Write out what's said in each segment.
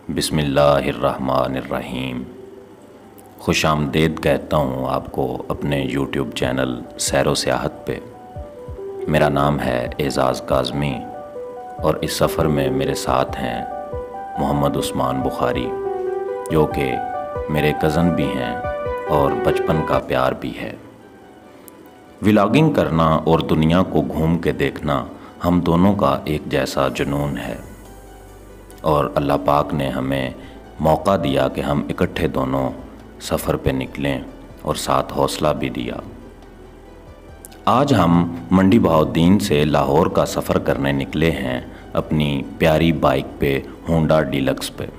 बिस्मिल्लाहिर्रहमानिर्रहीम। खुशामदीद कहता हूँ आपको अपने यूट्यूब चैनल सैरो सियाहत पे। मेरा नाम है एजाज़ काज़मी और इस सफ़र में मेरे साथ हैं मोहम्मद उस्मान बुखारी, जो कि मेरे कज़न भी हैं और बचपन का प्यार भी है। व्लॉगिंग करना और दुनिया को घूम के देखना हम दोनों का एक जैसा जुनून है और अल्लाह पाक ने हमें मौका दिया कि हम इकट्ठे दोनों सफ़र पे निकलें और साथ हौसला भी दिया। आज हम मंडी बहाउद्दीन से लाहौर का सफ़र करने निकले हैं अपनी प्यारी बाइक पे, होंडा डीलक्स पे।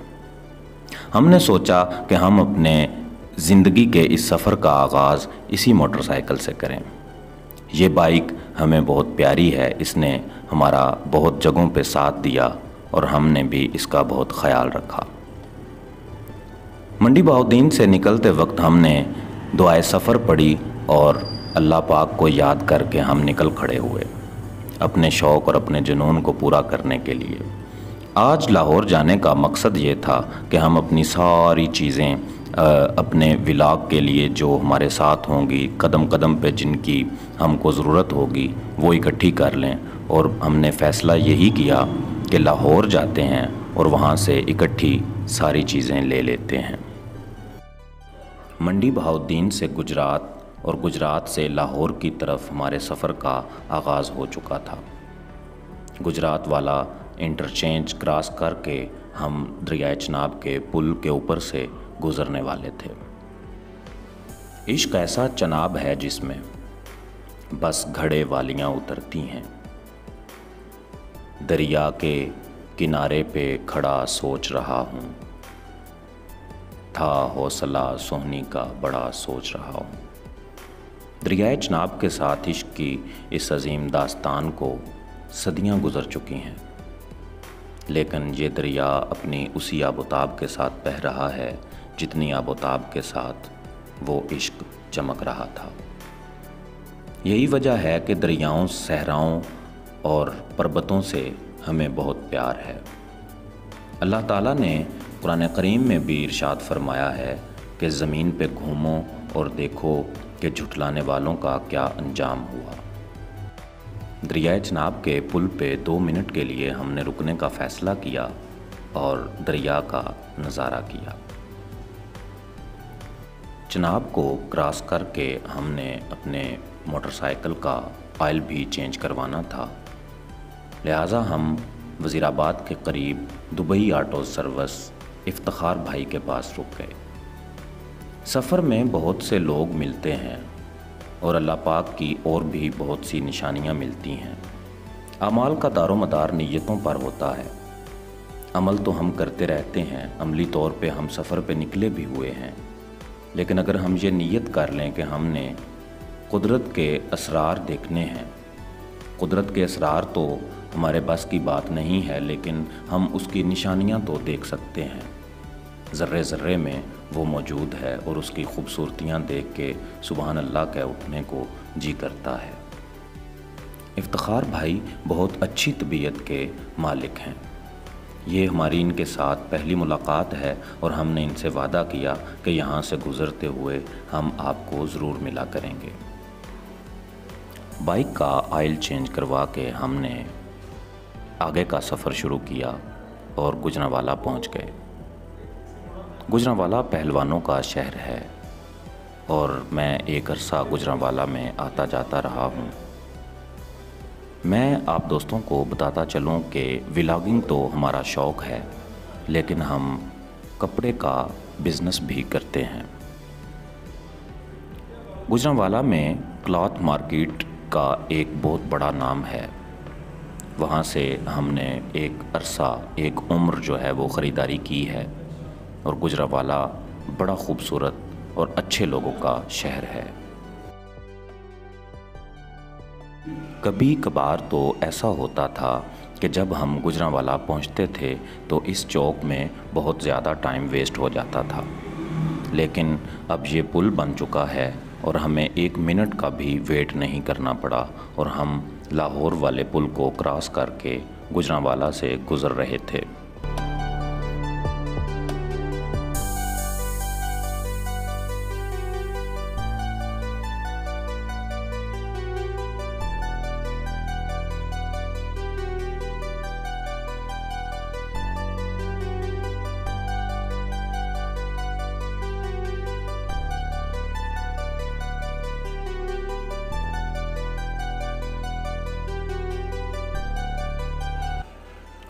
हमने सोचा कि हम अपने ज़िंदगी के इस सफ़र का आगाज़ इसी मोटरसाइकिल से करें। ये बाइक हमें बहुत प्यारी है, इसने हमारा बहुत जगहों पे साथ दिया और हमने भी इसका बहुत ख्याल रखा। मंडी बहाउद्दीन से निकलते वक्त हमने दुआए सफ़र पढ़ी और अल्लाह पाक को याद करके हम निकल खड़े हुए अपने शौक़ और अपने जुनून को पूरा करने के लिए। आज लाहौर जाने का मकसद ये था कि हम अपनी सारी चीज़ें अपने व्लॉग के लिए जो हमारे साथ होंगी, कदम कदम पे जिनकी हमको ज़रूरत होगी, वो इकट्ठी कर लें। और हमने फ़ैसला यही किया कि लाहौर जाते हैं और वहाँ से इकट्ठी सारी चीज़ें ले लेते हैं। मंडी बहाउद्दीन से गुजरात और गुजरात से लाहौर की तरफ हमारे सफ़र का आगाज़ हो चुका था। गुजरात वाला इंटरचेंज क्रॉस करके हम दरियाए चनाब के पुल के ऊपर से गुज़रने वाले थे। इश्क ऐसा चनाब है जिसमें बस घड़े वालियाँ उतरती हैं। दरिया के किनारे पे खड़ा सोच रहा हूँ, था हौसला सोहनी का बड़ा सोच रहा हूँ। दरियाए चनाब के साथ इश्क की इस अजीम दास्तान को सदियाँ गुज़र चुकी हैं, लेकिन ये दरिया अपनी उसी आबोताब के साथ बह रहा है जितनी आबोताब के साथ वो इश्क चमक रहा था। यही वजह है कि दरियाओं, सहराओं और पर्वतों से हमें बहुत प्यार है। अल्लाह ताला ने कुरान करीम में भी इरशाद फरमाया है कि ज़मीन पे घूमो और देखो कि झुठलाने वालों का क्या अंजाम हुआ। दरियाए चनाब के पुल पे 2 मिनट के लिए हमने रुकने का फ़ैसला किया और दरिया का नज़ारा किया। चनाब को क्रॉस करके हमने अपने मोटरसाइकिल का ऑयल भी चेंज करवाना था, लिहाजा हम वज़ीराबाद के करीब दुबई ऑटो सर्विस इफ्तिखार भाई के पास रुक गए। सफ़र में बहुत से लोग मिलते हैं और अल्लाह पाक की और भी बहुत सी निशानियाँ मिलती हैं। अमाल का दारोमदार नीयतों पर होता है। अमल तो हम करते रहते हैं, अमली तौर पे हम सफ़र पे निकले भी हुए हैं, लेकिन अगर हम ये नीयत कर लें कि हमने कुदरत के असरार देखने हैं, कुदरत के असरार तो हमारे बस की बात नहीं है, लेकिन हम उसकी निशानियाँ तो देख सकते हैं। ज़र्रे ज़र्रे में वो मौजूद है और उसकी खूबसूरतियाँ देख के सुबहान अल्लाह कह उठने को जी करता है। इफ्तिखार भाई बहुत अच्छी तबीयत के मालिक हैं। ये हमारी इनके साथ पहली मुलाकात है और हमने इनसे वादा किया कि यहाँ से गुज़रते हुए हम आपको ज़रूर मिला करेंगे। बाइक का ऑयल चेंज करवा के हमने आगे का सफ़र शुरू किया और गुजरांवाला पहुँच गए। गुजरांवाला पहलवानों का शहर है और मैं एक अरसा गुजरांवाला में आता जाता रहा हूँ। मैं आप दोस्तों को बताता चलूँ कि व्लॉगिंग तो हमारा शौक़ है, लेकिन हम कपड़े का बिज़नेस भी करते हैं। गुजरांवाला में क्लॉथ मार्केट का एक बहुत बड़ा नाम है। वहाँ से हमने एक अरसा, एक उम्र जो है वो ख़रीदारी की है और गुजरांवाला बड़ा ख़ूबसूरत और अच्छे लोगों का शहर है। कभी कभार तो ऐसा होता था कि जब हम गुजरांवाला पहुंचते थे तो इस चौक में बहुत ज़्यादा टाइम वेस्ट हो जाता था, लेकिन अब ये पुल बन चुका है और हमें 1 मिनट का भी वेट नहीं करना पड़ा और हम लाहौर वाले पुल को क्रॉस करके गुजरांवाला से गुज़र रहे थे।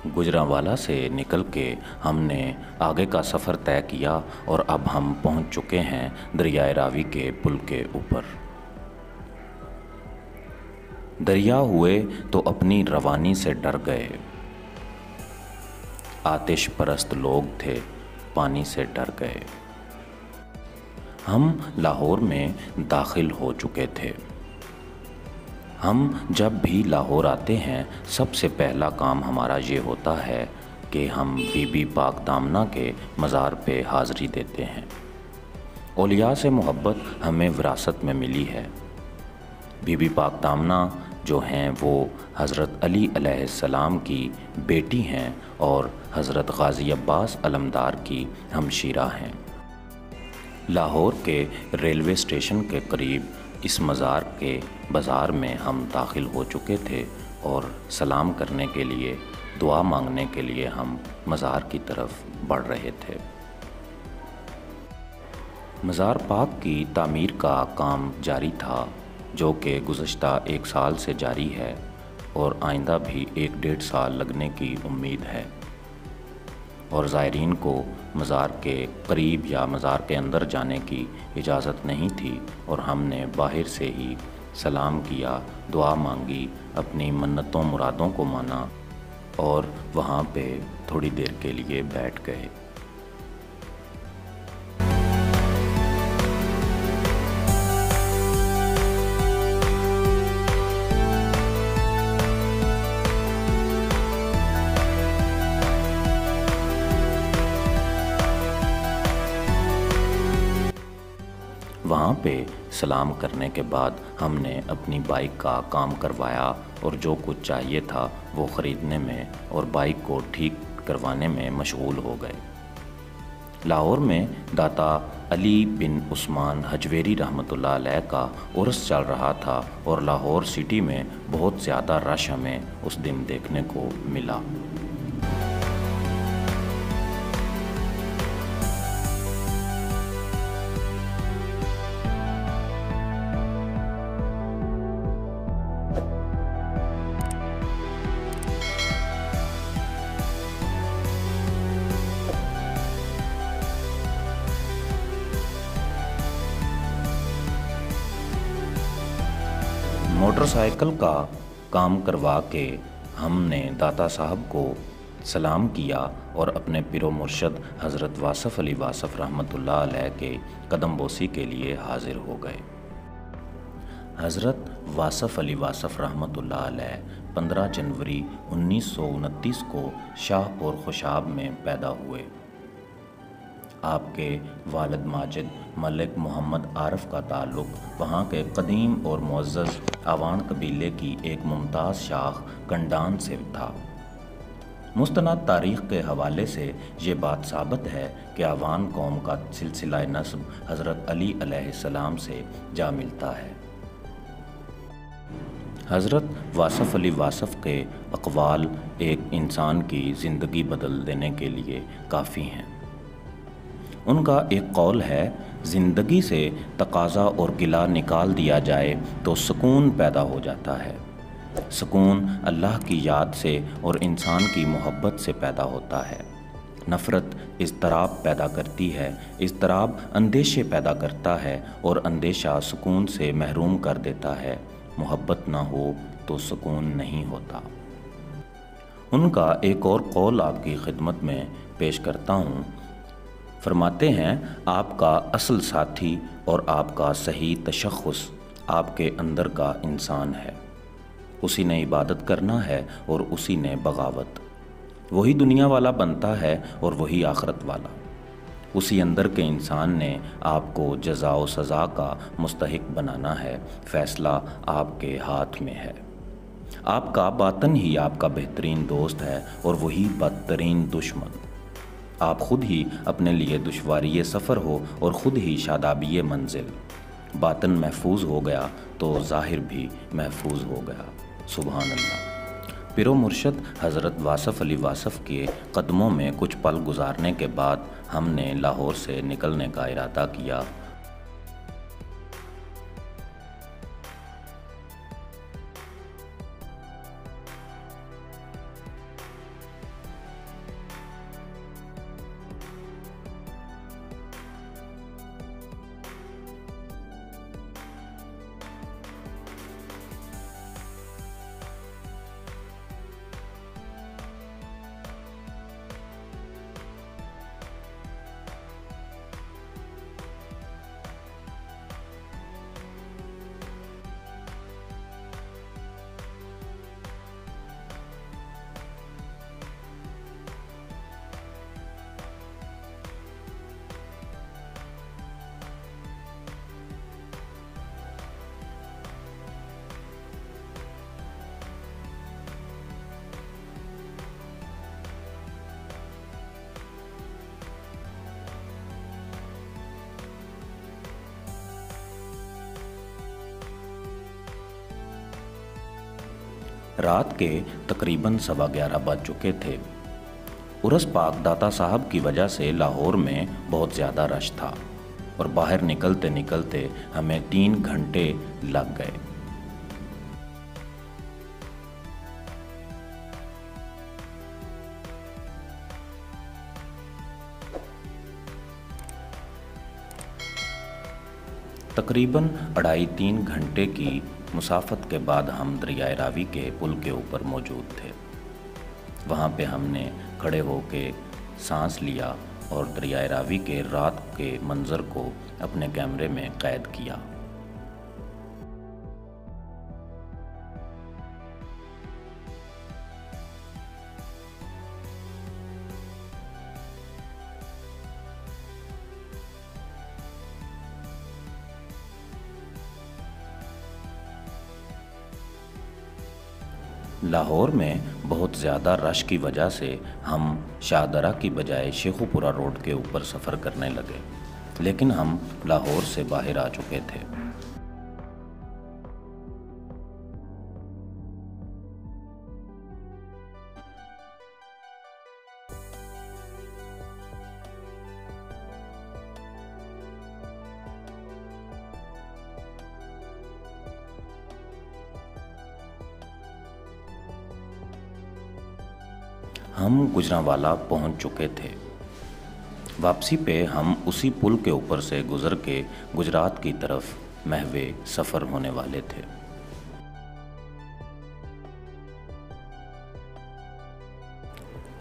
गुजरांवाला से निकल के हमने आगे का सफ़र तय किया और अब हम पहुंच चुके हैं दरियाए रावी के पुल के ऊपर। दरिया हुए तो अपनी रवानी से डर गए, आतिश परस्त लोग थे पानी से डर गए। हम लाहौर में दाखिल हो चुके थे। हम जब भी लाहौर आते हैं सबसे पहला काम हमारा ये होता है कि हम बीबी पाक दामना के मज़ार पे हाज़री देते हैं। औलिया से मोहब्बत हमें विरासत में मिली है। बीबी पाक दामना जो हैं वो हज़रत अली अलैहिस्सलाम की बेटी हैं और हज़रत गाज़ी अब्बास अलमदार की हमशीरा हैं। लाहौर के रेलवे स्टेशन के करीब इस मज़ार के बाज़ार में हम दाखिल हो चुके थे और सलाम करने के लिए, दुआ मांगने के लिए हम मज़ार की तरफ बढ़ रहे थे। मज़ार पाक की तामीर का काम जारी था, जो कि गुज़श्ता 1 साल से जारी है और आइंदा भी 1-1.5 साल लगने की उम्मीद है। और ज़ायरीन को मज़ार के करीब या मज़ार के अंदर जाने की इजाज़त नहीं थी और हमने बाहर से ही सलाम किया, दुआ मांगी, अपनी मन्नतों मुरादों को माना और वहाँ पे थोड़ी देर के लिए बैठ गए। वहाँ पे सलाम करने के बाद हमने अपनी बाइक का काम करवाया और जो कुछ चाहिए था वो ख़रीदने में और बाइक को ठीक करवाने में मशगूल हो गए। लाहौर में दाता अली बिन उस्मान हजवेरी रहमतुल्लाह अलैह का उर्स चल रहा था और लाहौर सिटी में बहुत ज़्यादा रश हमें उस दिन देखने को मिला। मोटरसाइकिल का काम करवा के हमने दाता साहब को सलाम किया और अपने पिरो मुर्शद हज़रत वासफ़ अली वासफ़ रहमतुल्लाह अलैह के कदम बोसी के लिए हाज़िर हो गए। हज़रत वासफ़ अली वासफ़ रहमतुल्लाह अलैह 15 जनवरी 1929 को शाहपुर खुशाब में पैदा हुए। आपके वालिद माजिद मलिक मोहम्मद आरफ का ताल्लुक़ वहाँ के कदीम और मुअज़्ज़ज़ आवान कबीले की एक मुमताज़ शाख कंडान से था। मुस्तनद तारीख़ के हवाले से ये बात साबित है कि आवान कौम का सिलसिला नस्ब हज़रत अली अलैहिस्सलाम से जा मिलता है। हज़रत वासफ़ अली वासफ़ के अक़वाल एक इंसान की ज़िंदगी बदल देने के लिए काफ़ी हैं। उनका एक कौल है, ज़िंदगी से तकाज़ा और गिला निकाल दिया जाए तो सुकून पैदा हो जाता है। सुकून अल्लाह की याद से और इंसान की मोहब्बत से पैदा होता है। नफ़रत इज़्तिराब पैदा करती है, इज़्तिराब अंदेशे पैदा करता है और अंदेशा सुकून से महरूम कर देता है। मोहब्बत ना हो तो सुकून नहीं होता। उनका एक और कौल आपकी खिदमत में पेश करता हूँ। फरमाते हैं, आपका असल साथी और आपका सही तशख़्ख़ुस आपके अंदर का इंसान है। उसी ने इबादत करना है और उसी ने बगावत। वही दुनिया वाला बनता है और वही आखिरत वाला। उसी अंदर के इंसान ने आपको जज़ा व सज़ा का मुस्तहिक बनाना है। फ़ैसला आपके हाथ में है। आपका बातन ही आपका बेहतरीन दोस्त है और वही बदतरीन दुश्मन। आप ख़ुद ही अपने लिए दुश्वारी सफ़र हो और ख़ुद ही शादाबी मंजिल। बातन महफूज हो गया तो ज़ाहिर भी महफूज हो गया। सुभान अल्लाह। पिरो मुर्शद हज़रत वासफ़ अली वासफ़ के कदमों में कुछ पल गुजारने के बाद हमने लाहौर से निकलने का इरादा किया। रात के तकरीबन 11:15 बज चुके थे। उरस पाक दाता साहब की वजह से लाहौर में बहुत ज़्यादा रश था और बाहर निकलते निकलते हमें 3 घंटे लग गए। तकरीबन 2.5-3 घंटे की मुसाफत के बाद हम दरियाए रावी के पुल के ऊपर मौजूद थे। वहाँ पे हमने खड़े होके सांस लिया और दरियाए रावी के रात के मंज़र को अपने कैमरे में कैद किया। लाहौर में बहुत ज़्यादा रश की वजह से हम शाहदरा की बजाय शेखुपुरा रोड के ऊपर सफ़र करने लगे, लेकिन हम लाहौर से बाहर आ चुके थे। हम गुजरांवाला पहुंच चुके थे। वापसी पे हम उसी पुल के ऊपर से गुज़र के गुजरात की तरफ महवे सफ़र होने वाले थे।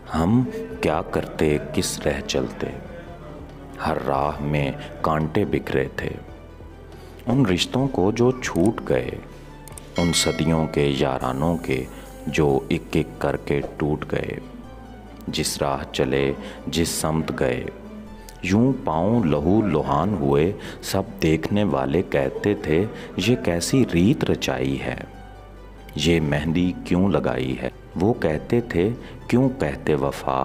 हम क्या करते किस राह चलते, हर राह में कांटे बिखरे थे। उन रिश्तों को जो छूट गए, उन सदियों के यारानों के जो एक एक करके टूट गए। जिस राह चले जिस समत गए, यूं पाँव लहू लुहान हुए। सब देखने वाले कहते थे ये कैसी रीत रचाई है, ये मेहंदी क्यों लगाई है। वो कहते थे क्यों कहते वफा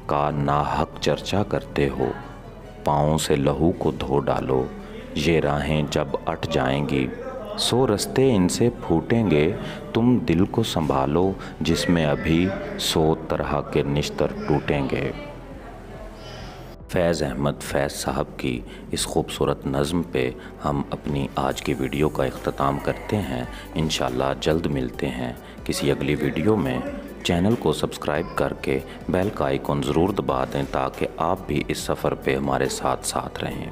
का नाहक चर्चा करते हो। पाँव से लहू को धो डालो, ये राहें जब अट जाएंगी, सो रस्ते इनसे फूटेंगे। तुम दिल को संभालो जिसमें अभी 100 तरह के निश्तर टूटेंगे। फैज़ अहमद फैज़ साहब की इस खूबसूरत नज़्म पे हम अपनी आज की वीडियो का इख्तिताम करते हैं। इंशाअल्लाह जल्द मिलते हैं किसी अगली वीडियो में। चैनल को सब्सक्राइब करके बेल का आइकॉन ज़रूर दबा दें ताकि आप भी इस सफ़र पे हमारे साथ साथ रहें।